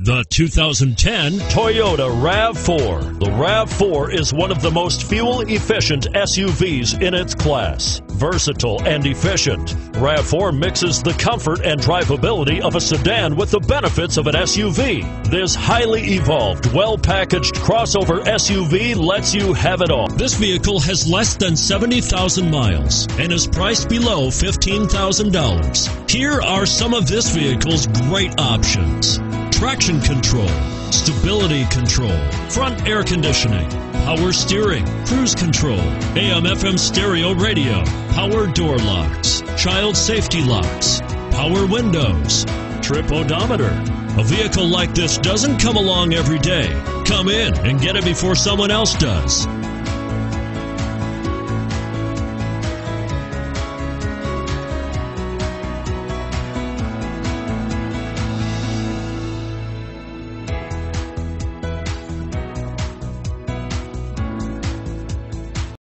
The 2010 Toyota RAV4. The RAV4 is one of the most fuel-efficient SUVs in its class. Versatile and efficient, RAV4 mixes the comfort and drivability of a sedan with the benefits of an SUV. This highly evolved, well-packaged crossover SUV lets you have it all. This vehicle has less than 70,000 miles and is priced below $15,000. Here are some of this vehicle's great options: traction control, stability control, front air conditioning, power steering, cruise control, AM/FM stereo radio, power door locks, child safety locks, power windows, trip odometer. A vehicle like this doesn't come along every day. Come in and get it before someone else does.